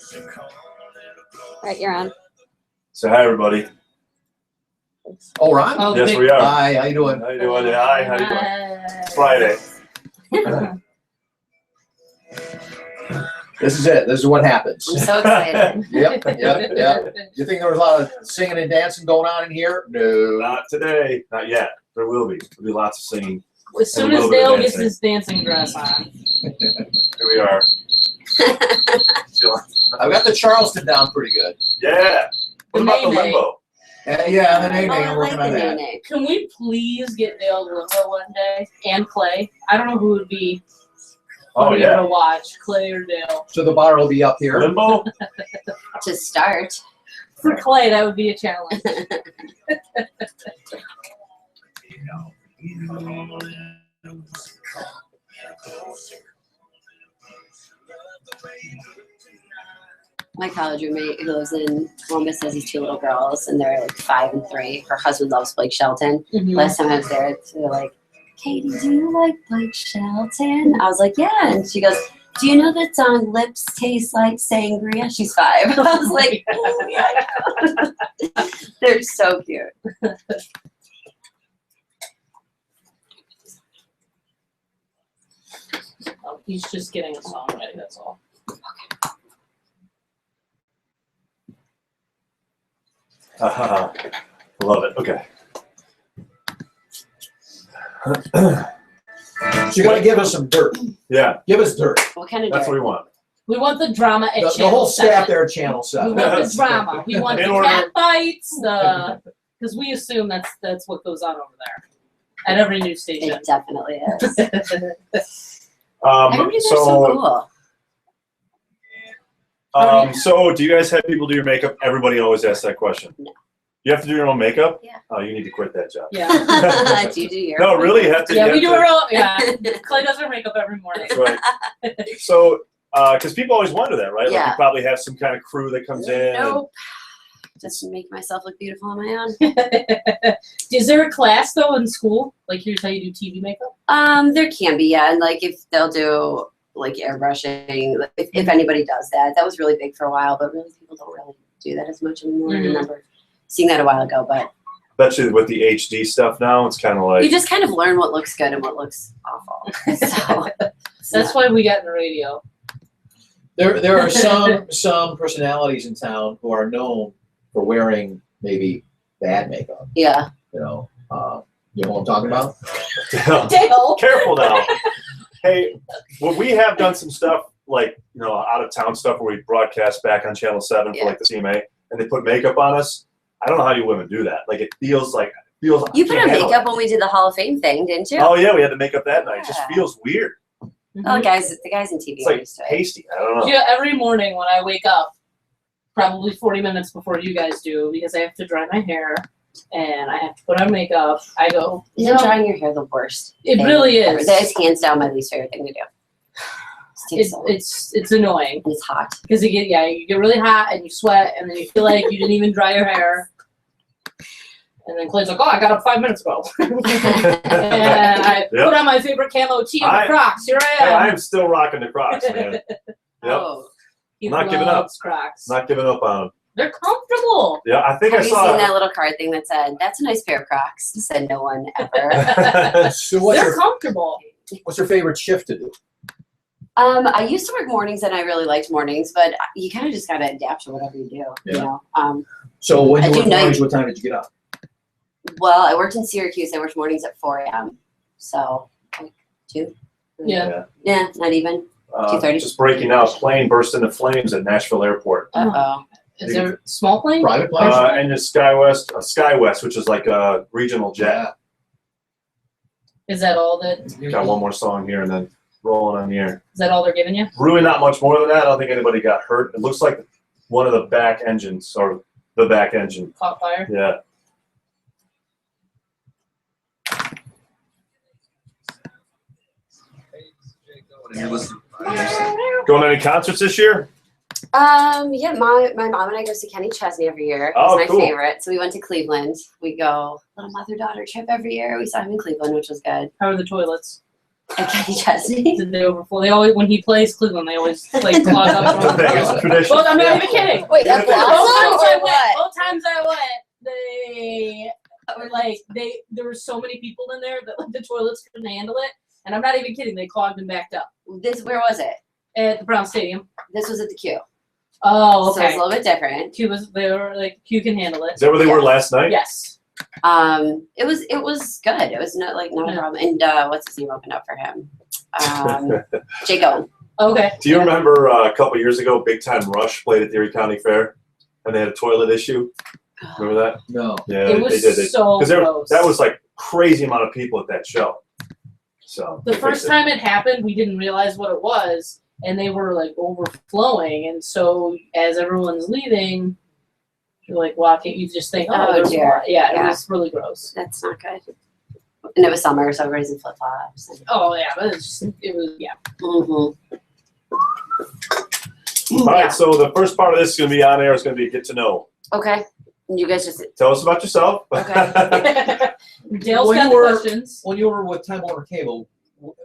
All right, you're on. So hi everybody. Oh, we're on? Oh, Yes, we are. Hi, how you doing? How you doing? Hi, how you doing? It's Friday. This is it. This is what happens. I'm so excited. Yep. You think there was a lot of singing and dancing going on in here? No. Not today. Not yet. There will be. There'll be lots of singing. As soon And a as little bit of Dale gets dancing. his dancing dress on. Here we are. I've got the Charleston down pretty good. Yeah. What about the Nay-nay. limbo? Yeah, the Oh, name I I'm like working the on that. name. Can we please get Dale to limbo one day? And Clay. I don't know who would be Oh funnier yeah. to watch, Clay or Dale. So the bar will be up here. Limbo? To start. For Clay, that would be a challenge. My college roommate who lives in Columbus has these two little girls, and they're like 5 and 3. Her husband loves Blake Shelton. Last time I was there, they're like, "Katie, do you like Blake Shelton?" I was like, "Yeah." And she goes, "Do you know that song Lips Taste Like Sangria?" She's 5. I was like, "Oh, yeah." They're so cute. Oh, he's just getting a song ready, that's all. Love it. Okay. So you're gonna give us some dirt. Yeah, Give us dirt. What kind of that's what dirt? we want. We want the drama at The Channel whole staff 7. there at Channel We 7. want the drama. We want In the order- cat fights, because we assume that's what goes on over there at every news station. It definitely is. Everybody's so So, cool. so do you guys have people do your makeup? Everybody always asks that question. No. You have to do your own makeup? Yeah. Oh, you need to quit that job. Yeah. Do you do your No, really, you have to. Yeah, you we have do to- our own. Yeah. Clay does her makeup every morning. That's right. So, because people always wonder that, right? Like Yeah. you probably have some kind of crew that comes in. and- Nope. Just make myself look beautiful on my own. Is there a class though in school? Like here's how you do TV makeup? There can be, yeah, and like if they'll do like airbrushing, like, if anybody does that, that was really big for a while, but really people don't really do that as much anymore. I remember seeing that a while ago, but Bet you with the HD stuff now, it's kind of like. you just kind of learn what looks good and what looks awful. So That's why we got in the radio. There are some personalities in town who are known for wearing maybe bad makeup. yeah. You know what I'm talking about? Dale. Careful now. Hey, well, we have done some stuff like, out of town stuff where we broadcast back on Channel 7 for like the CMA, and they put makeup on us. I don't know how you women do that. Like, it feels like. You I put can't on handle makeup it. when we did the Hall of Fame thing, didn't you? Oh, yeah, we had the makeup that night. It just Yeah. feels weird. Oh, the guys in TV It's are like used to it. pasty. I don't know. Yeah, every morning when I wake up, probably 40 minutes before you guys do, because I have to dry my hair and I have to put on makeup, I go, Isn't drying your hair the worst? It thing really ever? is. That is hands down my least favorite thing to do. It's annoying. And it's hot. Because you get really hot and you sweat and then you feel like you didn't even dry your hair. And then Clay's like, "Oh, I got up 5 minutes ago." And I put on my favorite camo tee and the Crocs. Here I am. I am still rocking the Crocs, man. Yep. Oh. He Not giving up. loves Crocs. Not giving up on them. They're comfortable. Yeah, I think Have I you saw. seen that little card thing that said, "That's a nice pair of Crocs"? Said no one ever. So what's They're your, comfortable. what's your favorite shift to do? I used to work mornings and I really liked mornings, but you kind of just gotta adapt to whatever you do. Yeah. You know. So when I you do worked night. mornings, what time did you get up? Well, I worked in Syracuse. I worked mornings at 4 a.m. So like 2. Yeah. Yeah, not even. 2:30. Just breaking out. Plane burst into flames at Nashville Airport. Uh-oh. Is there a small plane? Private plane? And the SkyWest, which is like a regional jet. Is that all that? Got one more song here and then rolling on the air. Is that all they're giving you? Really not much more than that. I don't think anybody got hurt. It looks like one of the back engines, or the back engine. Caught fire. Yeah. Going to any concerts this year? Yeah, my mom and I go see Kenny Chesney every year. Oh, He's my cool. favorite. So we went to Cleveland. We go little mother-daughter trip every year. We saw him in Cleveland, which was good. How are the toilets? Kenny Chesney. They overflow. They always, when he plays Cleveland, they always like clog up. It's a thing. It's a tradition. Well, I'm not even kidding. Wait, Yeah. a Both times blossom I or went, what? both times I went, they were like there were so many people in there that like the toilets couldn't handle it, and I'm not even kidding. They clogged and backed up Where was it? at the Brown Stadium. This was at the Q. Oh, So it's okay. a little bit different. They were like Q can handle it. Is that where they were last night? Yes. It was good. It was not a problem. And what's his name opened up for him? Jake Owen. Okay. Do you remember a couple years ago, Big Time Rush played at the Erie County Fair, and they had a toilet issue? Remember that? No. Yeah, It was they did. so gross. That was like crazy amount of people at that show. So The first time it happened, we didn't realize what it was, and they were like overflowing. And so as everyone's leaving, you're like walking, you just think, oh, there's dear. more. Yeah, Yeah. it was really gross. That's not good. And it was summer, so everybody's in flip flops. Oh yeah, but it was yeah. Mm-hmm. All right, so the first part of this is going to be on air. It's going to be get to know. Okay. You guys just Tell us about yourself. Okay. Dale's When got you the were- questions. When you were with Time Warner Cable,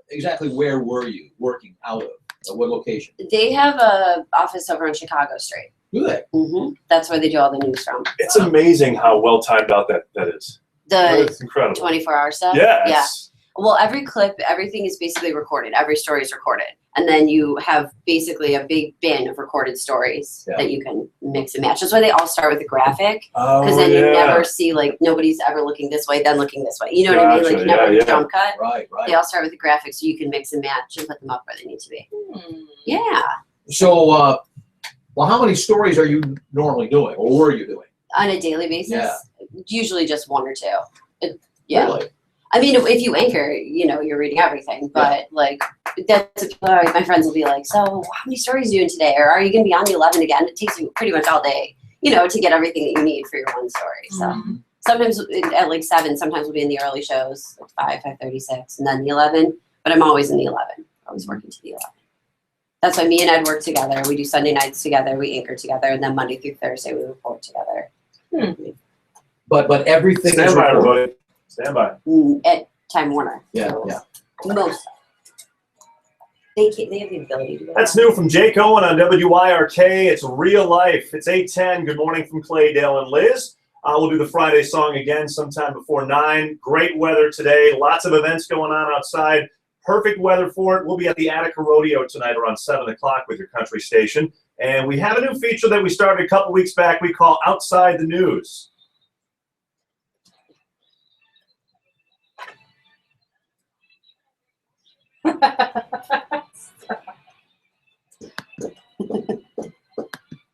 exactly where were you working out of? At what location? They have a office over on Chicago Street. Do they? Mm-hmm. That's where they do all the news from. It's amazing how well timed out that is. The It's incredible. 24-hour stuff. Yeah. Yeah. it's- Well, every clip, everything is basically recorded. Every story is recorded. And then you have basically a big bin of recorded stories Yeah. that you can mix and match. That's why they all start with a graphic. Oh, Because then you yeah. never see, like, nobody's ever looking this way, then looking this way. You know what I mean? Like, Gotcha. you never Yeah, yeah. jump cut. Right, right. They all start with a graphic so you can mix and match and put them up where they need to be. Hmm. Yeah. So, well, how many stories are you normally doing, or were you doing? On a daily basis, Yeah. usually just one or two. Yeah. Really? I mean, if you anchor, you're reading everything. But like, that's my friends will be like, "So, how many stories are you doing today? Or are you going to be on the 11 again?" It takes you pretty much all day, to get everything that you need for your one story. So Mhm. sometimes at like 7, sometimes we'll be in the early shows, like 5, 5:36, and then the 11. But I'm always in the 11. Always working to the 11. That's why me and Ed work together. We do Sunday nights together. We anchor together, and then Monday through Thursday we report together. But everything Stand is by, recorded. everybody. Stand by. At Time Warner. Yeah, So yeah. most. They have the ability to do That's that. new from Jake Owen on WYRK. It's real life. It's 8:10. Good morning from Clay, Dale, and Liz. We'll do the Friday song again sometime before 9. Great weather today. Lots of events going on outside. Perfect weather for it. We'll be at the Attica Rodeo tonight around 7 o'clock with your country station. And we have a new feature that we started a couple weeks back we call Outside the News.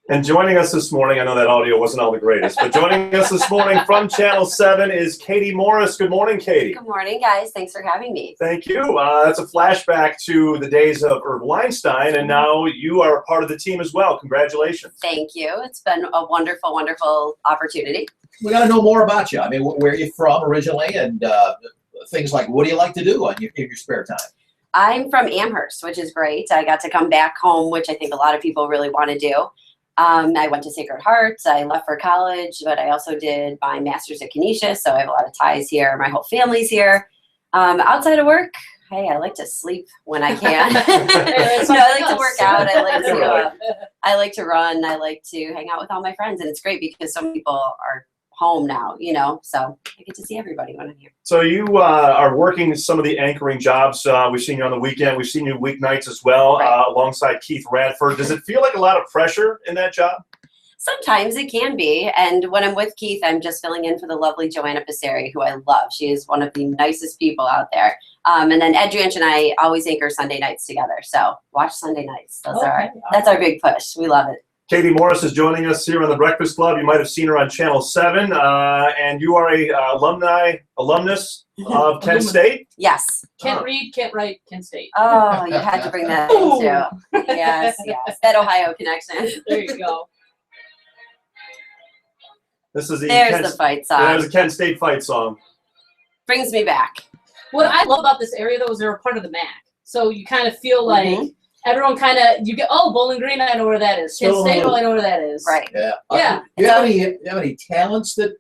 And joining us this morning, I know that audio wasn't all the greatest, but joining us this morning from Channel 7 is Katie Morris. Good morning, Katie. Good morning, guys. Thanks for having me. Thank you. That's a flashback to the days of Irv Weinstein, and now you are a part of the team as well. Congratulations. Thank you. It's been a wonderful, wonderful opportunity. We got to know more about you. I mean, where are you from originally, and things like what do you like to do in your spare time? I'm from Amherst, which is great. I got to come back home, which I think a lot of people really want to do. I went to Sacred Heart. I left for college, but I also did my master's at Canisius, so I have a lot of ties here. My whole family's here. Outside of work, hey, I like to sleep when I can. I like to work out. I like to run. I like to hang out with all my friends, and it's great because some people are home now, so I get to see everybody when I'm here. So you are working some of the anchoring jobs. We've seen you on the weekend. We've seen you weeknights as well, Right. Alongside Keith Radford. Does it feel like a lot of pressure in that job? Sometimes it can be, and when I'm with Keith, I'm just filling in for the lovely Joanna Passeri, who I love. She is one of the nicest people out there. And then Ed Dranch and I always anchor Sunday nights together, so watch Sunday nights. That's our big push. We love it. Katie Morris is joining us here on the Breakfast Club. You might have seen her on Channel 7, and you are a alumnus of Kent State. Yes. Can't read, can't write, can't state. Oh, you had to bring that in too. Yes, that Ohio connection. There you go. This is the There's the fight song. There's a Kent State fight song. Brings me back. What I love about this area though is they're a part of the MAC, so you kind of feel like everyone kind of, you get, oh, Bowling Green, I know where that is. Kent State, oh, I know where that is. Right. Yeah. Yeah. Do you have any talents that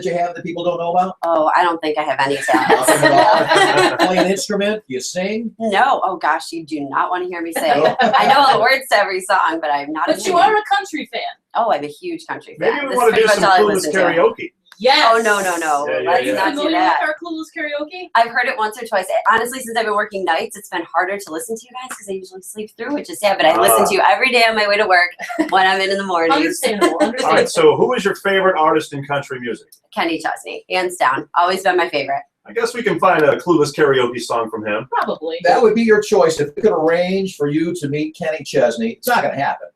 you have that people don't know about? Oh, I don't think I have any Nothing talents. at all? Play an instrument? You sing? No. Oh gosh, you do not want to hear me sing. I know all the words to every song, but I'm not. But you are a country fan. Oh, I'm a huge country fan. Maybe we This want to is do pretty some much all I clueless listen to. karaoke. Yes. Oh no. Yeah, Let's yeah. not do Familiar that. with our clueless karaoke? I've heard it once or twice. Honestly, since I've been working nights, it's been harder to listen to you guys because I usually sleep through, which is sad. But I listen to you every day on my way to work when I'm in the morning. Understandable. All right, so who is your favorite artist in country music? Kenny Chesney, hands down, always been my favorite. I guess we can find a clueless karaoke song from him. Probably. That would be your choice. If we could arrange for you to meet Kenny Chesney, it's not going to happen.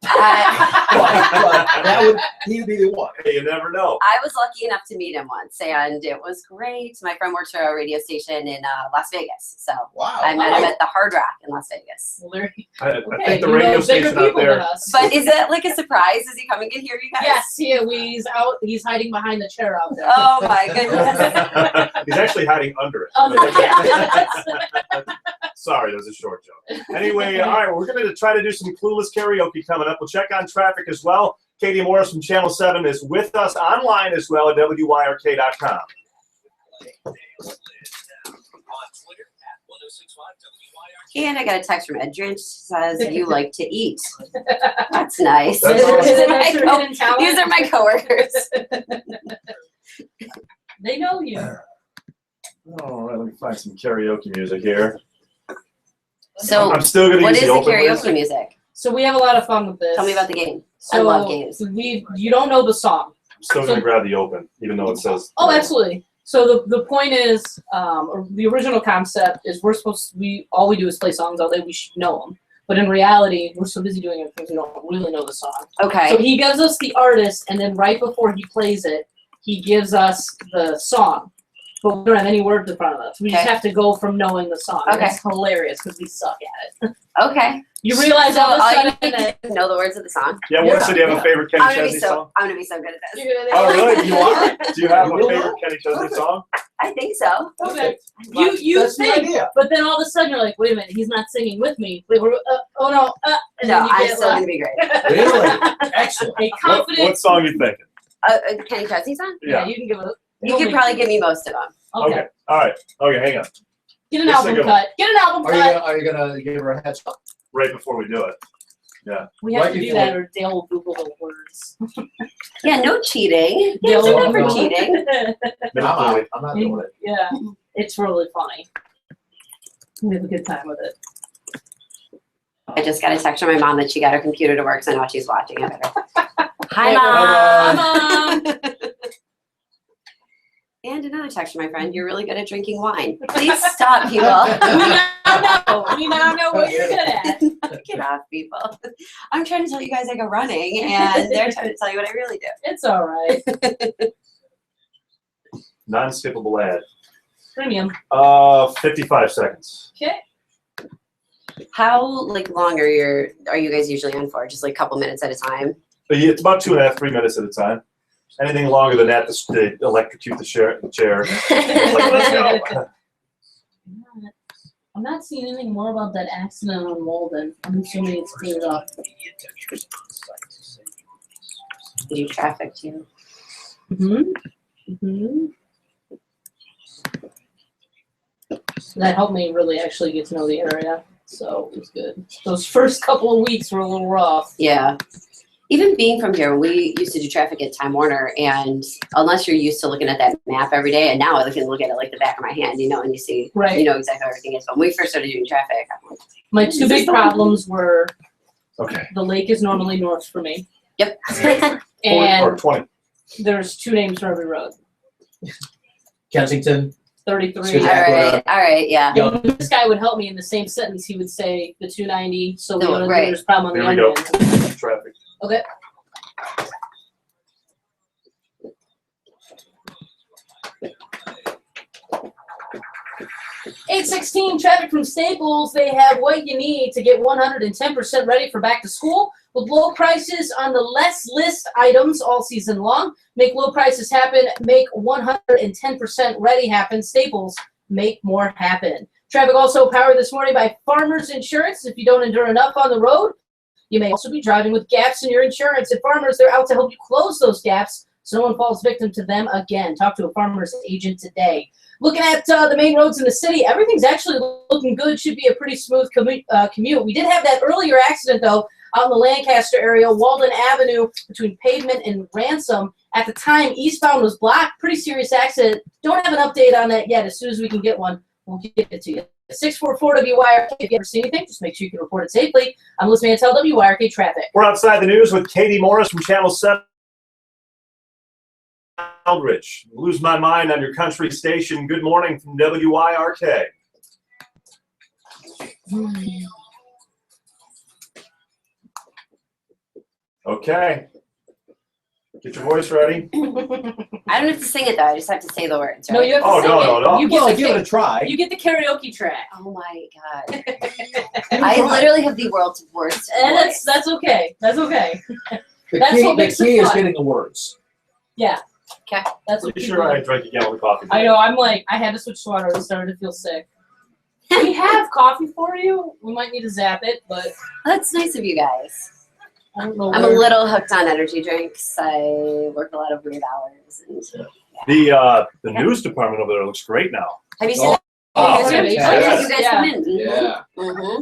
But he would be the one. Hey, you never know. I was lucky enough to meet him once, and it was great. My friend works for a radio station in Las Vegas, so Wow. I met him at the Hard Rock in Las Vegas. Well, there, I okay, think the you radio know bigger station out people than there. us. But is it like a surprise? Is he coming to hear you guys? Yes, he's out. He's hiding behind the chair out there. Oh my goodness. He's actually hiding under it. Oh, yes. Sorry, that was a short joke. Anyway, all right, we're going to try to do some clueless karaoke coming up. We'll check on traffic as well. Katie Morris from Channel 7 is with us online as well at WYRK.com. And I got a text from Edrin. She says you like to eat. That's nice. That's awesome. These are my coworkers. They know you. All right, let me find some karaoke music here. So, I'm still going to what use is the the open list. karaoke music? So we have a lot of fun with this. Tell me about the game. So I love games. You don't know the song. I'm still going to grab the open, even though it says. Oh, absolutely. So the point is, or the original concept is we're supposed to, all we do is play songs all day. We should know them. But in reality, we're so busy doing everything we don't really know the song. Okay. So he gives us the artist, and then right before he plays it, he gives us the song. But we don't have any words in front of us. We just Okay. have to go from knowing the song. Okay. It's hilarious because we suck at it. Okay. You realize So all of a all you sudden need that to know the words of the song. Yeah, Yeah. so do you have a favorite Kenny I'm gonna be Chesney so song? I'm gonna be so good at this. you're gonna Oh, really? You are? Do you have You a will favorite know. Kenny Chesney song? I think so. Okay. Love- You That's the sing, idea. but then all of a sudden you're like, wait a minute, he's not singing with me. Wait, oh no, and No, then you I'm get still like, gonna be great. Really? Excellent. a What confident. song you thinking? A Kenny Chesney song? Yeah, you can give it. You could probably give me most of them. Okay. All right. Okay, hang on. Get an Let's album think of cut. Get an album cut. Are you gonna give her a heads up? Right before we do it. We have right to do before- that, or Dale will Google the words. Yeah, no cheating. Dale You're will never no. cheating. I'm out. I'm not doing it. Yeah, it's really funny. We have a good time with it. I just got a text from my mom that she got her computer to work, so now she's watching it. Hi, Hi, Mom. Mom. And another text from my friend. You're really good at drinking wine. Please stop, people. We now know what you're good at. Get off, people. I'm trying to tell you guys I go running, and they're trying to tell you what I really do. It's all right. Non-skippable ad. Premium. 55 seconds. Okay. How long are you guys usually on for? Just like a couple minutes at a time? But yeah, it's about 2.5, 3 minutes at a time. Anything longer than that, they electrocute the chair. Like, let's go. I'm not seeing anything more about that accident on Walden. I'm assuming it's cleared up. Did you traffic too? That helped me really actually get to know the area, so it was good. Those first couple of weeks were a little rough. Yeah. Even being from here, we used to do traffic at Time Warner, and unless you're used to looking at that map every day, and now I can look at it like the back of my hand, and you see, Right. you know exactly where everything is. But when we first started doing traffic, I'm like, My two big problems were Okay. the lake is normally north for me, yep. Or and 20. there's two names for every road. Kensington. 33. all right, yeah. And this guy would help me in the same sentence. He would say the 290, so we No, know that right. there's a problem on Here the we go. other end. Traffic. Okay. $816 traffic from Staples. They have what you need to get 110% ready for back to school with low prices on the less list items all season long. Make low prices happen. Make 110% ready happen. Staples, make more happen. Traffic also powered this morning by Farmers Insurance. If you don't endure enough on the road, you may also be driving with gaps in your insurance. At Farmers, they're out to help you close those gaps so no one falls victim to them again. Talk to a Farmers agent today. Looking at the main roads in the city, everything's actually looking good. Should be a pretty smooth commute. We did have that earlier accident, though, out in the Lancaster area, Walden Avenue between Pavement and Ransom. At the time, eastbound was blocked. Pretty serious accident. Don't have an update on that yet. As soon as we can get one, we'll get it to you. 644 WYRK. If you ever see anything, just make sure you can report it safely. I'm Liz Mantel, WYRK Traffic. We're outside the news with Katie Morris from Channel 7. Eldridge, lose my mind on your country station. Good morning from WYRK. Okay. Get your voice ready. I don't have to sing it though. I just have to say the words. Right? No, you have to sing it. No. You Well, get give it a try. You get the karaoke track. Oh my god! I literally have the world's worst And voice. that's okay. That's okay. The That's key, what makes the it key is fun. getting the words. Yeah. Okay. That's what Pretty people sure I like. drank a gallon of coffee. I know. I'm like, I had to switch to water. I started to feel sick. We have coffee for you. We might need to zap it, but That's nice of you guys. I don't know. I'm a where- little hooked on energy drinks. I work a lot of weird hours. And The news department over there looks great now. have you seen that? Oh, You guys fantastic. you guys Yeah. come in. Mhm. Yeah. Mhm.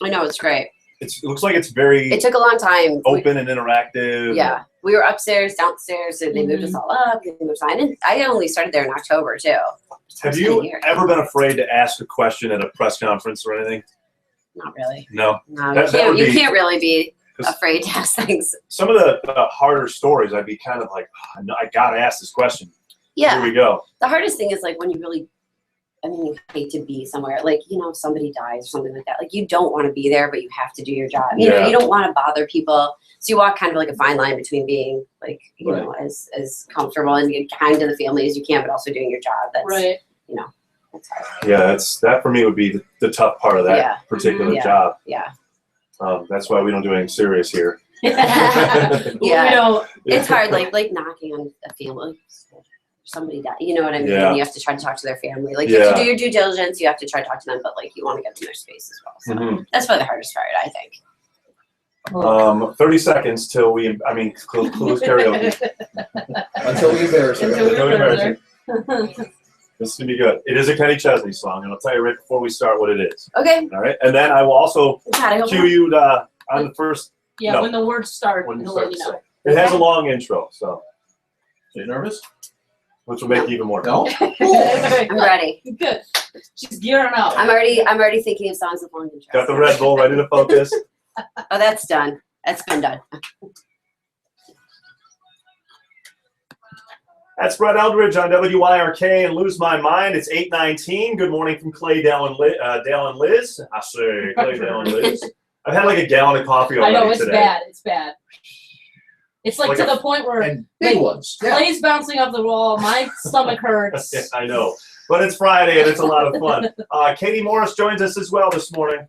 I know it's great. It looks like it's very It took a long time. open and interactive. Yeah, we were upstairs, downstairs, and they moved us all up. And we were signing. I only started there in October too. Have you ever been afraid to ask a question at a press conference or anything? Not really. No. No, That would you be- can't really be 'Cause afraid to ask things. some of the harder stories, I'd be kind of like, "Oh, no, I gotta ask this question. Here Yeah, we go. the hardest thing is like when you really, I mean, you hate to be somewhere like somebody dies or something like that. Like you don't want to be there, but you have to do your job. You know, Yeah. you don't want to bother people, so you walk kind of like a fine line between being like Right. as comfortable and kind to the family as you can, but also doing your job. That's Right. that's hard. Yeah, that for me would be the tough part of that Yeah. particular Yeah. job. Yeah. That's why we don't do anything serious here. Yeah. You know, It's hard, like knocking on a family. Somebody died, you know what I mean? Yeah. And you have to try to talk to their family. Like you have Yeah. to do your due diligence, you have to try to talk to them, but like you want to get them their space as well. So Mhm. that's probably the hardest part, I think. 30 seconds till close karaoke. Until we embarrass Until we her. embarrass her. This is gonna be good. It is a Kenny Chesney song, and I'll tell you right before we start what it is. Okay. All right, and then I will also God, I hope cue you on the first. Yeah, No. when the words start, When you he'll start let you to know. sing. It has a long intro, so Are you nervous? which will make it even more. No? I'm ready. Good. She's gearing up. I'm already thinking of songs with long intros. Got the Red Bull ready to focus. Oh, that's done. That's been done. That's Brett Eldridge on WYRK and Lose My Mind. It's 8:19. Good morning from Clay, Dale, and Liz. I say Clay, Dale, and Liz. I've had like a gallon of coffee I already know, it's today. bad. It's bad. It's like Like to a- the point where And big ones. Yeah. Clay's bouncing off the wall, my stomach hurts. Yeah, I know. But it's Friday and it's a lot of fun. Katie Morris joins us as well this morning.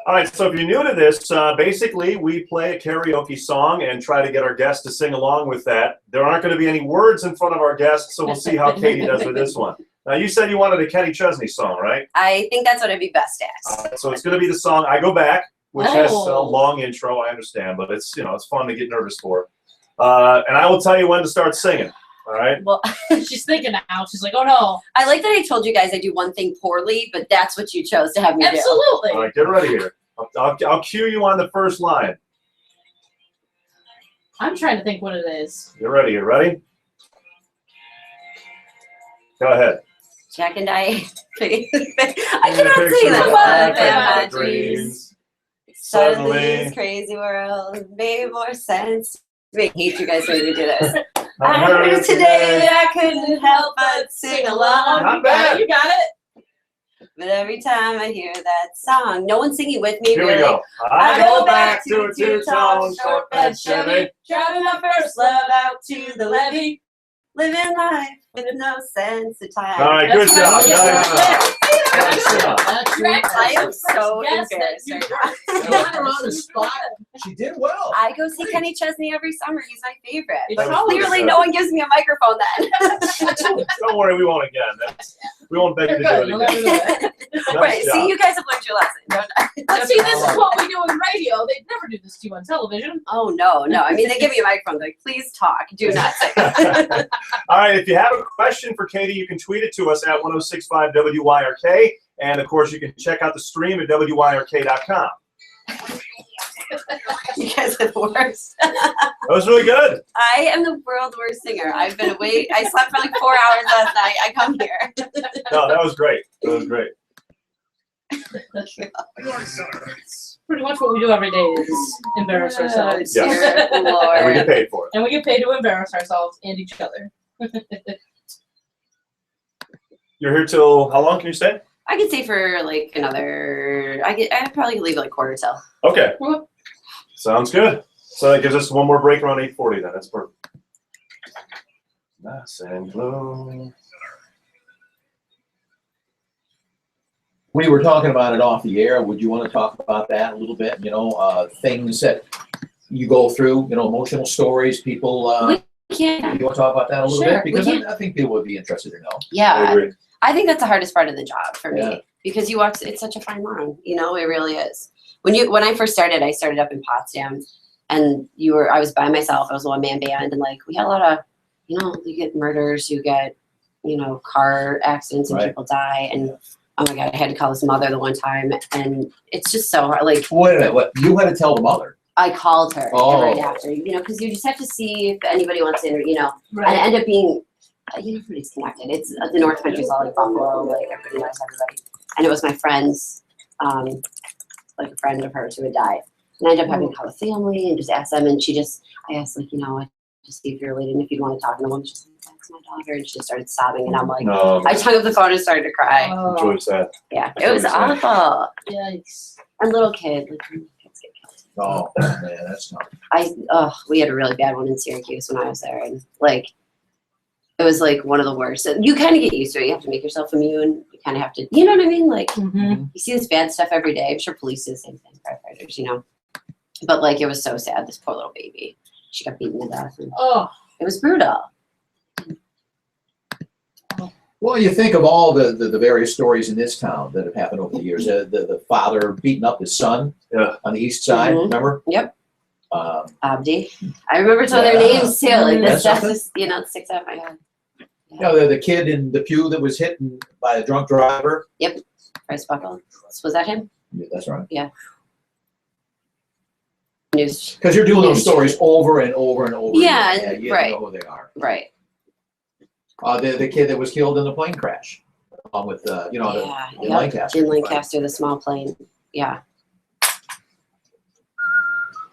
All right, so if you're new to this, basically we play a karaoke song and try to get our guests to sing along with that. There aren't going to be any words in front of our guests, so we'll see how Katie does with this one. Now, you said you wanted a Kenny Chesney song, right? I think that's what I'd be best at. So it's going to be the song "I Go Back," which has a Oh. long intro. I understand, but it's it's fun to get nervous for. And I will tell you when to start singing. All right. Well, She's thinking now. She's like, oh no. I like that I told you guys I do one thing poorly, but that's what you chose to have me Absolutely. All right. Get ready here. I'll cue you on the first line. I'm trying to think what it is. You're ready. You ready? Go ahead. do. Jack and I. I cannot Picture say that. of Come on, my man. dreams. Suddenly, Suddenly. this crazy world made more sense. I hate you guys when you do this. I I heard today that I couldn't help but sing along. Not bad. You got it. But every time I hear that song, no one's singing with me. Here we really. go. I go back to a two-tone short bed Chevy. Driving my first love out to the levee. living life with no sense of time. All right, good job. That's I am so embarrassed. Put her on the spot. She did well. I go see Kenny Chesney every summer. He's my favorite. It's But always clearly, good. no one gives me a microphone then. Don't worry, we won't again. We won't beg you to do You're it good. again. Nice Right. job. See, you guys have learned your lesson. Don't See, this is what we do in radio. They'd never do this to you on television. Oh, no. I mean, they give you a microphone. They're like, please talk. Do not say. All right, if you have a question for Katie, you can tweet it to us at 1065 WYRK. And, of course, you can check out the stream at WYRK.com. You guys are the worst. That was really good. I am the world's worst singer. I've been awake. I slept for like 4 hours last night. I come here. No, that was great. That was great. Pretty much what we do every day is embarrass ourselves. Yes. Dear And we Lord. get paid for it. And we get paid to embarrass ourselves and each other. You're here till how long can you stay? I could stay for like another. I'd probably leave like quarter till. Okay. Well, Sounds good. So that gives us one more break around 8:40 then. That's perfect. Nice and low. We were talking about it off the air. Would you want to talk about that a little bit? You know, things that you go through, you know, emotional stories, people, Yeah. you want to talk about that a little Sure, bit? Because we can. I think people would be interested to know. I Yeah. agree. I think that's the hardest part of the job for me Yeah. because you walk. It's such a fine line. You know, it really is. When I first started, I started up in Potsdam, and I was by myself. I was a one-man band, and like we had a lot of, you know, you get murders, you get, you know, car accidents, and Right. people die, and oh my God, I had to call his mother the one time, and it's just so hard. Like Wait a minute, what, you had to tell the mother? I called her Oh. right after, you know, because you just have to see if anybody wants to, you know, and it right. ended up being, you know, everybody's connected. It's the North Country's all like Buffalo, like everybody knows everybody. And it was my friend's, like a friend of hers who had died. And I ended up having to call the family and just ask them. And I asked, like, you know, just see if you're related and if you'd want to talk. And the woman just like, that's my daughter. And she just started sobbing. And I'm like, No, I hung up the phone and started to cry. Oh, it's really sad. Yeah, That's it was what I'm saying. awful. yikes. And little kid, like, kids get killed. Oh, man, that's tough. We had a really bad one in Syracuse when I was there, and like, it was like one of the worst. And you kind of get used to it. You have to make yourself immune. You kind of have to, you know what I mean? Like, Mm-hmm. you see this bad stuff every day. I'm sure police do the same thing, firefighters, you know. But like, it was so sad. This poor little baby, she got beaten to death, and Oh, it was brutal. Well, you think of all the various stories in this town that have happened over the years. The father beating up his son on the east side, Mhm. remember? Yep. Um, I remember some of their Yeah. names too. Like That's that's something. just, you know, it sticks out in my head. you know, the kid in the pew that was hit by a drunk driver. Price buckle. Was that him? Yeah, that's right. News. Because you're doing those stories over and over and over. Yeah, again. You right. know who they are. Right. The kid that was killed in the plane crash, along with you know, Yeah. in Yep. Lancaster. In Lancaster, the small plane. Yeah.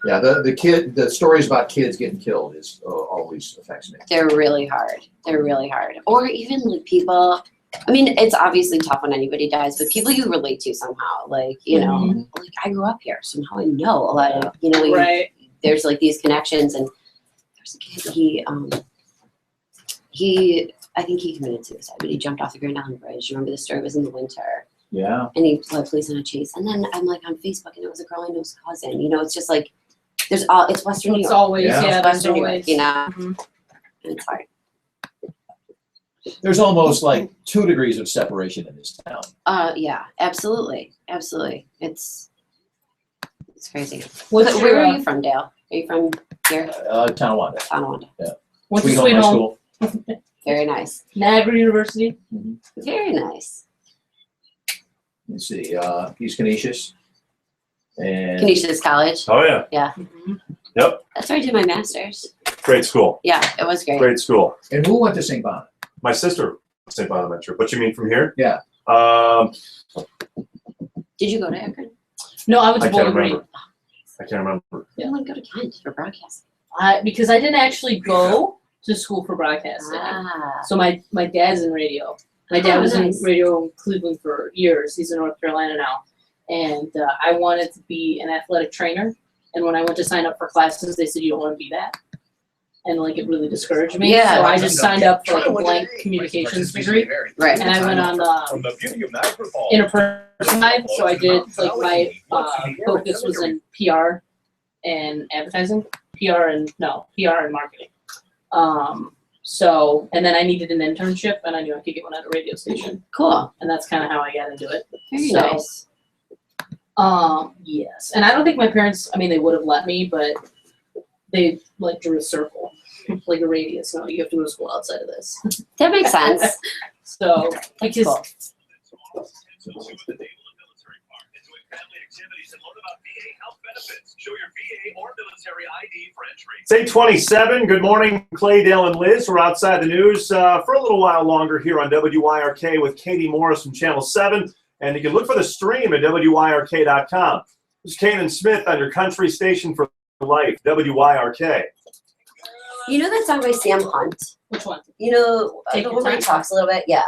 Yeah, the stories about kids getting killed is always affects me. They're really hard. They're really hard. Or even like people, I mean, it's obviously tough when anybody dies, but people you relate to somehow. Like, you know, Mhm. like I grew up here. Somehow I know a lot of, you know, right. there's like these connections. And there's a kid, I think he committed suicide, but he jumped off the Grand Island Bridge. Remember the story? It was in the winter. Yeah. And he led police on a chase. And then I'm like on Facebook and it was a girl I know's cousin. You know, it's just like, it's Western New It's York. always, Yeah. yeah, It's there's Western New York, always. you know, Mhm. and it's hard. There's almost like 2 degrees of separation in this town. Yeah, absolutely. Absolutely. It's crazy. What's Where your, are you from, Dale? Are you from here? Tonawanda. Tonawanda. what's Sweet your Home sweet High home? School. Very nice. Niagara University. Very nice. Let's see, East Canisius. And Canisius College. Oh yeah, Mhm. That's where I did my master's. great school. Yeah, it was great. Great school. and who went to St. Bonnet? My sister, St. Bonaventure. What you mean from here? Yeah. Did you go to Akron? No, I went I to can't Bowling Green. remember. I can't remember. You don't want to go to Kent for broadcasting. Because I didn't actually go to school for broadcasting. Ah. So my dad's in radio. My dad Oh, was nice. in radio in Cleveland for years. He's in North Carolina now. And I wanted to be an athletic trainer. And when I went to sign up for classes, they said, you don't want to be that. and like it really discouraged me. Yeah. So I just signed up for like a blank communications degree, Right. and I went on interpersonal side. So I did like my focus was in PR and advertising, PR and marketing. So, and then I needed an internship, and I knew I could get one at a radio station, Cool. and that's kind of how I got into it. Very So, nice. Yes, and I don't think my parents, I mean, they would have let me, but they like drew a circle, like a radius. No, you have to go to school outside of this. That makes sense. So, like his, Cool. It's 8:27. Good morning, Clay, Dale, and Liz. We're outside the news for a little while longer here on WYRK with Katie Morris from Channel 7. And you can look for the stream at WYRK.com. This is Kane and Smith on your country station for life, WYRK. You know that song by Sam Hunt? which one? You know, Take the Your one where he Time? talks a little bit? Yeah.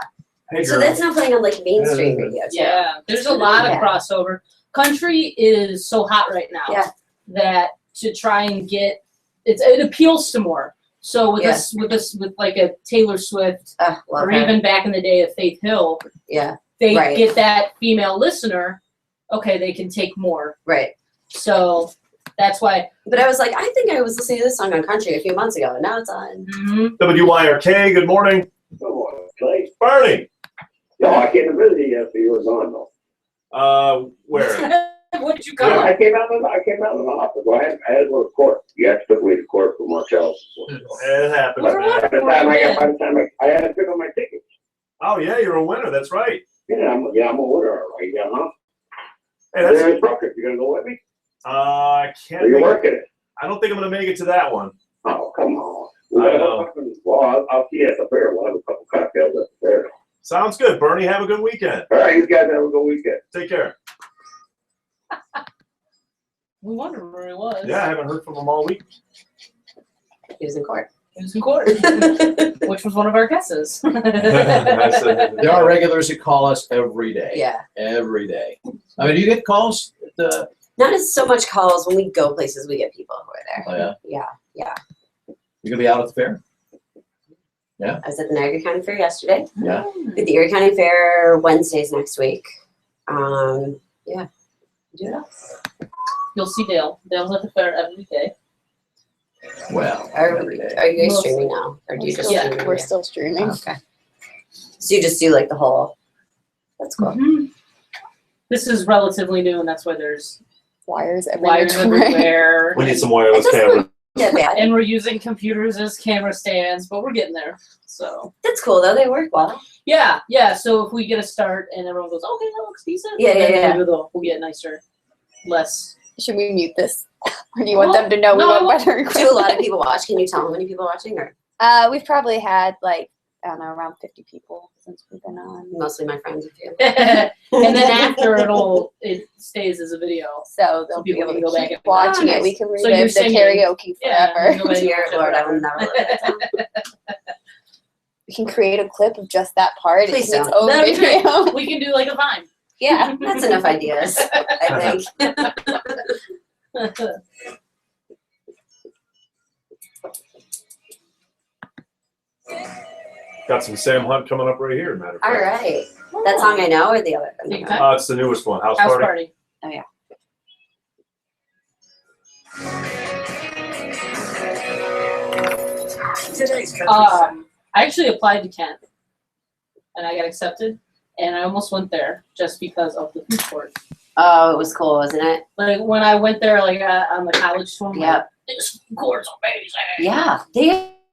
Hey, So girl. that's not playing on like mainstream radio too. Yeah, there's a lot of Yeah. crossover. Country is so hot right now Yeah. that to try and get it appeals to more. So with Yeah. this with like a Taylor Swift Love or her. even back in the day of Faith Hill, Yeah. they Right. get that female listener. Okay, they can take more. Right. So that's why. But I was like, I think I was listening to this song on country a few months ago, and now it's on. WYRK, good morning. Good morning, Clay. Bernie. No, I came to visit you yesterday. You were gone though. Where? What did you Yeah, call? I came out of the office. Well, I had to go to court. You had to took me to court for Marcel's. It happened. Where man. By the time I had to pick up my ticket. Oh, yeah, you're a winner. That's right. Yeah, I'm a winner, all right? Yeah, huh? Hey, that's, There's Brooker. You gonna go with me? I Or can't you make it. working it? I don't think I'm going to make it to that one. Oh, come on. I know. Well, I'll see you at the fair. We'll have a couple cocktails at the fair. Sounds good. Bernie, have a good weekend. All right, you guys have a good weekend. Take care. We wondered where he was. Yeah, I haven't heard from him all week. He was in court. He was in court, which was one of our guesses. There are regulars that call us every day. Yeah. Every day. I mean, do you get calls? Not as so much calls when we go places. We get people who are there. Oh, yeah. Yeah. You gonna be out at the fair? I was at the Niagara County Fair yesterday. Yeah. At the Erie County Fair Wednesdays next week. Yeah. Do it else. You'll see Dale. Dale's at the fair every day. Well, Are every day. you guys Mostly. streaming now, or do you just? Yeah, stream We're video? still streaming. Oh, okay. So you just do like the whole. That's cool. Mhm. This is relatively new, and that's why there's Wires wires everywhere. everywhere. We need some wireless It doesn't cameras. Yeah, bad. And we're using computers as camera stands, but we're getting there. So That's cool though. They work well. yeah. So if we get a start and everyone goes, okay, that looks decent. Yeah, then yeah. we'll get nicer, less. Should we mute this? Or do you want them to know we No, want better equipment? Do a lot of people watch? Can you tell how many people are watching, or We've probably had like, I don't know, around 50 people since we've been on. mostly my friends? A few. And then after it stays as a video. So they'll So be people able can to go back keep and- watching Oh, it. We nice. can So you're relive the singing. karaoke Yeah, forever. nobody Dear watches Lord, it. I will never live that down. We can create a clip of just that part. Please It's its don't. own That'd be great. video. We can do like a Vine. Yeah. That's enough ideas, I think. Got some Sam Hunt coming up right here, matter of All fact. right. That song I know, or the other? Take time. It's the newest one, House, House Party. party. I actually applied to Kent, and I got accepted, and I almost went there just because of the food court. Oh, it was cool, wasn't it? Like when I went there, like on the college tour, I'm like, Yeah. this food court's amazing. Yeah. They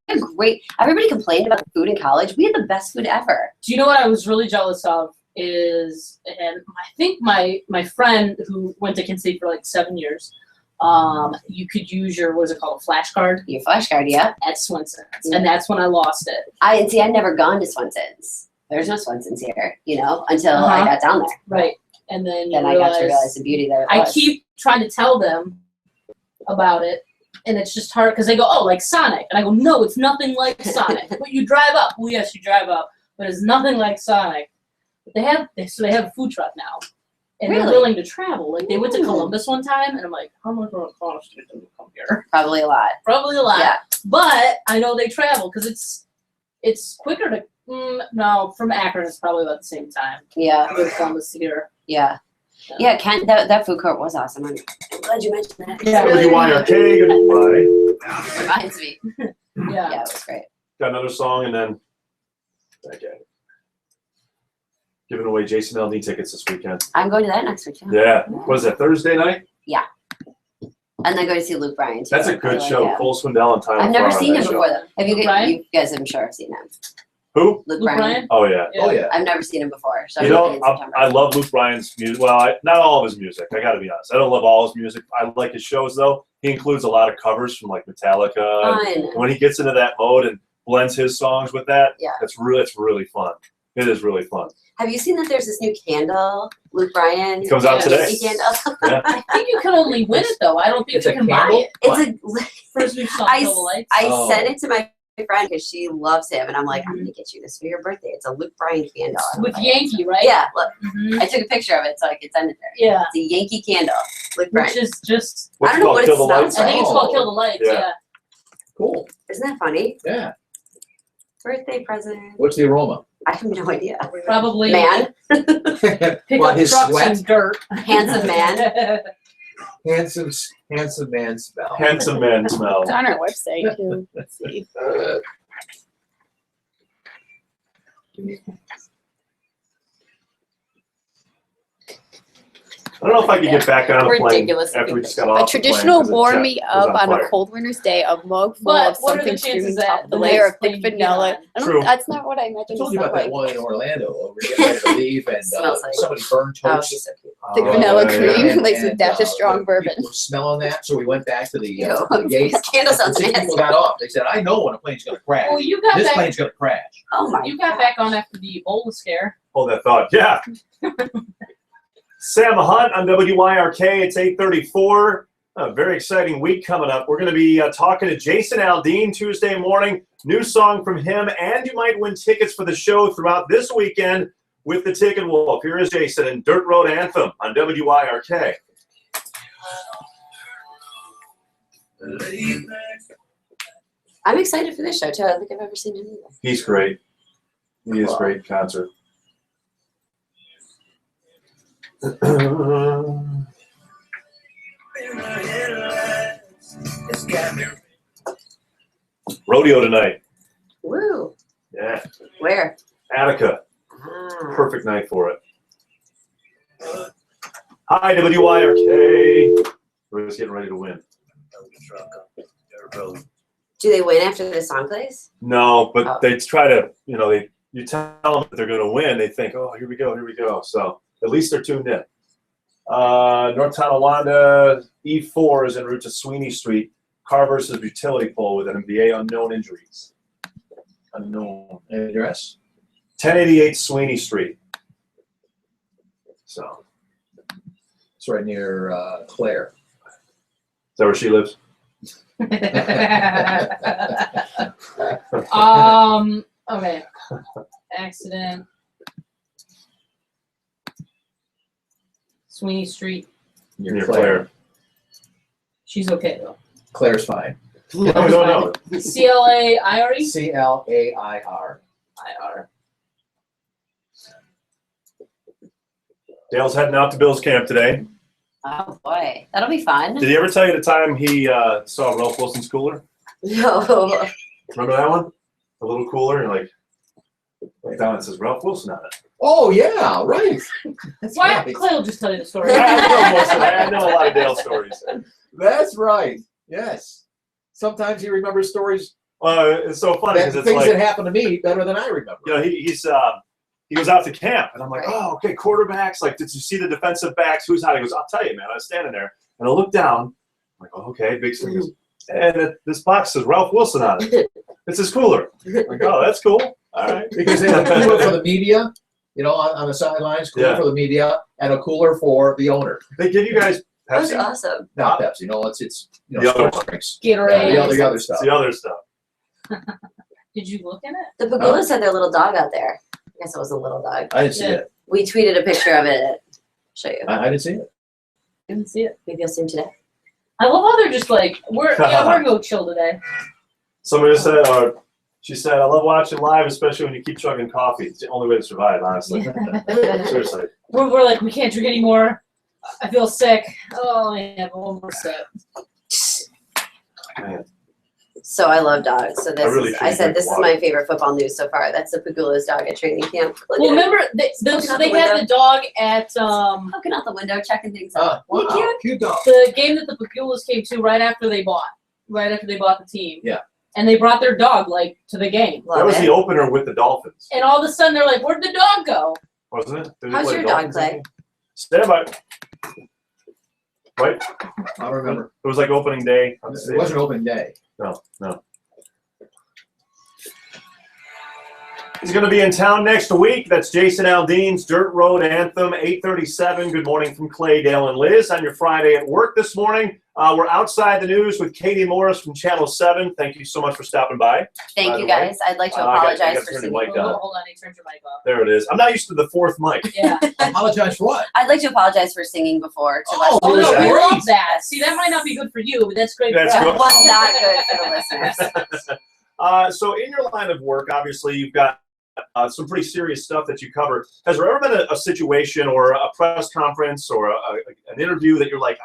had great. Everybody complained about the food in college. We had the best food ever. Do you know what I was really jealous of is, and I think my friend who went to Kent State for like 7 years, you could use your, what is it called, a flashcard Your flashcard, yeah. at Swenson's, and that's when I lost it. I'd never gone to Swenson's. There's no Swenson's here, until I Uh-huh. got down there. Right. And then you Then I got to realize the beauty that it I was. keep trying to tell them about it, and it's just hard because they go, oh, like Sonic. And I go, no, it's nothing like Sonic. But you drive up. Well, yes, you drive up, but it's nothing like Sonic. But they have a food truck now, and they're Really? willing to travel. Like they went to Ooh. Columbus one time, and I'm like, how much will it cost you to come here? Probably a lot. Probably a lot. Yeah. But I know they travel because it's quicker to. No, from Akron it's probably about the same time. Yeah. With Columbus to here. Yeah. Yeah, Kent, that food court was awesome. I'm glad you mentioned that. Yeah. WYRK, goodbye. Reminds me. Yeah. Yeah, it was great. Got another song, and then okay. Giving away Jason Aldean tickets this weekend. I'm going to that next week. Yeah. What is that, Thursday night? And then go to see Luke Bryan too. That's a good show. him. Cole Swindell and Tyler I've never Farr on seen that him show. before though. Have Luke Bryan? you guys? I'm sure have seen him. Who? Luke Luke Bryan. Bryan? Oh yeah. Oh yeah. I've never seen him before. So You I'm looking know, in September. I love Luke Bryan's music. Well, not all of his music. I got to be honest. I don't love all his music. I like his shows though. He includes a lot of covers from like Metallica. Fun. And when he gets into that mode and blends his songs with that, Yeah. it's really fun. It is really fun. Have you seen that there's this new candle, Luke Bryan? It comes out today. Candle. I think you can only win it though. I don't think It's you a can buy candle? it. It's a. For his new song, I Kill the Lights. I Oh. sent it to my friend because she loves him, and I'm like, I'm gonna get you this for your birthday. It's a Luke Bryan candle. I'm With like, Yankee, right? Yeah, look, Mhm. I took a picture of it so I could send it there. Yeah. It's a Yankee candle, Luke Bryan. Which is just. What's I it don't know called? what Kill it the smells Lights? I think it's called Oh. Kill the Lights. Yeah. Yeah. Cool. Isn't that funny? Yeah. Birthday present. What's the aroma? I have no idea. Probably. Man, Pick Well, up his trucks sweat. and dirt. handsome man. Handsome man smell. Handsome man smell. It's on our website too. Let's see. I don't know if I could get back on a plane Ridiculous. after we just got off A the plane traditional 'cause the warm jet me was up on a fire. cold winter's day, a mug full But of what are the something chances strewn that top, the the layer of next plane thick you get vanilla. on- I don't, True. that's not what I imagine. I told you it about smelled that like. one in Orlando. We're getting ready to leave, and Smells like- somebody burned Oh, toast. she's so cute. Thick Oh, vanilla yeah, cream, yeah. like some dash of strong the bourbon. People were smelling that, so we went back to the Ew. gate. This candle sounds Six nasty. people got off. They said, "I know when a plane's going to crash. Well, you got This back. plane's going to crash." Oh my. You got back on after the Ebola scare. Hold that thought. Yeah. Sam Hunt on WYRK. It's 8:34. A very exciting week coming up. We're going to be talking to Jason Aldean Tuesday morning. New song from him, and you might win tickets for the show throughout this weekend with the Ticket Wolf. Here is Jason in Dirt Road Anthem on WYRK. I'm excited for this show too. I don't think I've ever seen him either. He's great. He is great in concert. Rodeo tonight. Woo. Yeah. Where? Attica. Ah. Perfect night for it. Hi, WYRK. We're just getting ready to win. Do they win after the song plays? No, but Oh. they try to, you tell them that they're going to win. They think, oh, here we go. So at least they're tuned in. North Tonawanda, E4 is en route to Sweeney Street. Car versus utility pole with an MVA unknown injuries. Unknown. Address? 1088 Sweeney Street. So, It's right near Claire. is that where she lives? Okay. Accident. Sweeney Street. Near Claire. She's okay though. Claire's fine. I don't know. CLAIRE? CLAIR. IR. Dale's heading out to Bill's camp today. Oh boy, that'll be fun. Did he ever tell you the time he saw Ralph Wilson's cooler? No. Remember that one? A little cooler, and like down it says Ralph Wilson on it. Oh, yeah, right. That's Why? right. Clay will just tell you the story. I know a lot of Dale stories. That's right. Yes. Sometimes he remembers stories, It's so funny because it's things like, that happened to me better than I remember. he was out to camp, and I'm like, Right. oh, okay, quarterbacks. Like, did you see the defensive backs? Who's out? He goes, I'll tell you, man. I was standing there, and I look down. I'm like, oh, okay, big fingers. And this box says Ralph Wilson on it. It's his cooler. I'm like, oh, that's cool. All right. Because they had a cooler for the media, on the sidelines, cooler Yeah. for the media, and a cooler for the owner. They give you guys That was Pepsi. awesome. Not Pepsi, it's The other sports drinks. Gatorade. The other It's stuff. the other stuff. Did you look in it? The Pagolas had their little dog out there. I guess it was a little dog. I didn't see Yeah. it. We tweeted a picture of it. Show you. I didn't see it. Didn't see it. Maybe you'll see him today. I love how they're just like, we're gonna go chill today. Somebody said, she said, I love watching live, especially when you keep chugging coffee. It's the only way to survive, honestly. Seriously. We're like, we can't drink anymore. I feel sick. Oh, yeah, but one more sip. Man. So I love dogs. So this really is, should I said, drink this is water. my favorite football news so far. That's the Pagula's dog at training camp. Look Well, at him. remember, so they had the dog at Looking out the window, checking things out. Wow, Isn't he cute? cute dog. the game that the Pagulas came to right after they bought the team. Yeah. And they brought their dog, like, to the game. That Love was it. the opener with the Dolphins, And all of a sudden, they're like, where'd the dog go? wasn't it? Did they How's play your Dolphins dog that play? game? Stand by. Right? I remember. It was like opening day. It wasn't open day. No. He's going to be in town next week. That's Jason Aldean's Dirt Road Anthem, 8:37. Good morning from Clay, Dale, and Liz on your Friday at work this morning. We're outside the news with Katie Morris from Channel 7. Thank you so much for stopping by. Thank By you the way. guys. I'd like to I gotta apologize for turn your singing. mic down. Hold on, he turned your mic off. There it is. I'm not used to the fourth mic. Yeah. Apologize for what? I'd like to apologize for singing before. To Oh, Oh, no, we Exactly. love that. See, that might not be good for you, but that's great That's for good. It was not good for the listeners. So in your line of work, obviously, you've got some pretty serious stuff that you cover. Has there ever been a situation or a press conference or an interview that you're like,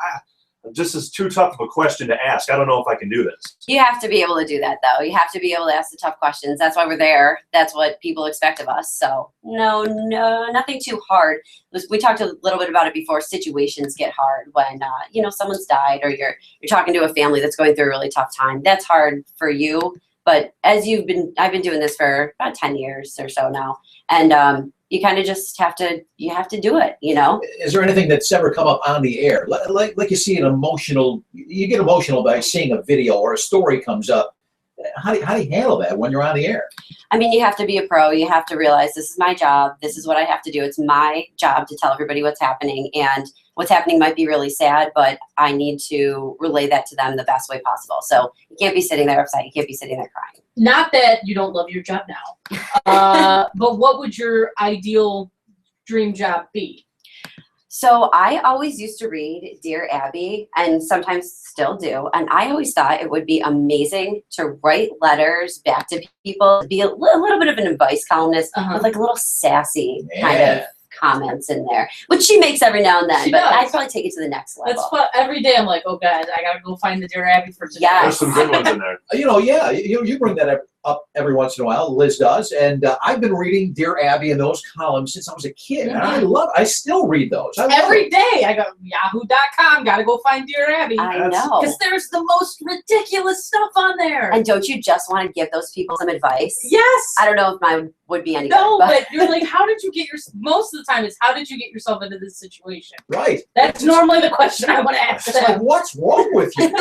this is too tough of a question to ask. I don't know if I can do this. You have to be able to do that, though. You have to be able to ask the tough questions. That's why we're there. That's what people expect of us. So no, nothing too hard. We talked a little bit about it before. Situations get hard when someone's died or you're talking to a family that's going through a really tough time. That's hard for you. But as I've been doing this for about 10 years or so now, and you kind of just have to do it, Is there anything that's ever come up on the air? Like you see you get emotional by seeing a video or a story comes up. How do you handle that when you're on the air? I mean, you have to be a pro. You have to realize this is my job. This is what I have to do. It's my job to tell everybody what's happening. And what's happening might be really sad, but I need to relay that to them the best way possible. So you can't be sitting there upset. You can't be sitting there crying. Not that you don't love your job now, but what would your ideal dream job be? So I always used to read Dear Abby, and sometimes still do. And I always thought it would be amazing to write letters back to people, be a little bit of an advice columnist with like a little sassy kind of comments in there, which she makes every now and then. But I'd probably take it to the next level. That's what every day I'm like, oh God, I gotta go find the Dear Abby for today. Yes. There's some good ones in there. You bring that up every once in a while. Liz does, and I've been reading Dear Abby and those columns since I was a kid. And I still read those. Every day I go yahoo.com, gotta go find Dear Abby. I know. Because there's the most ridiculous stuff on there. And don't you just want to give those people some advice? Yes. I don't know if mine would be any No, good. but you're like, how did you get most of the time it's how did you get yourself into this situation? Right. That's normally the question I want to ask It's like, them. what's wrong with you?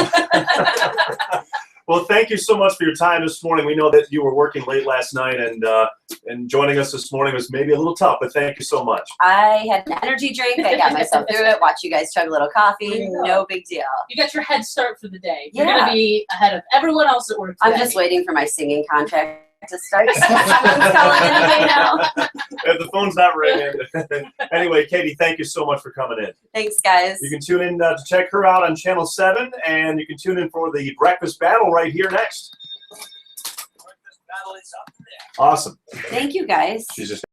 Well, thank you so much for your time this morning. We know that you were working late last night, and joining us this morning was maybe a little tough, but thank you so much. I had an energy drink. I got myself through it. Watch you guys chug a little coffee. No big deal. You got your head start for the day. You're Yeah. gonna be ahead of everyone else at work today. I'm just waiting for my singing contract to start. Someone's calling any day now. The phone's not ringing. Anyway, Katie, thank you so much for coming in. Thanks, guys. You can tune in to check her out on Channel 7, and you can tune in for the Breakfast Battle right here next. Awesome. Thank you, guys. She's just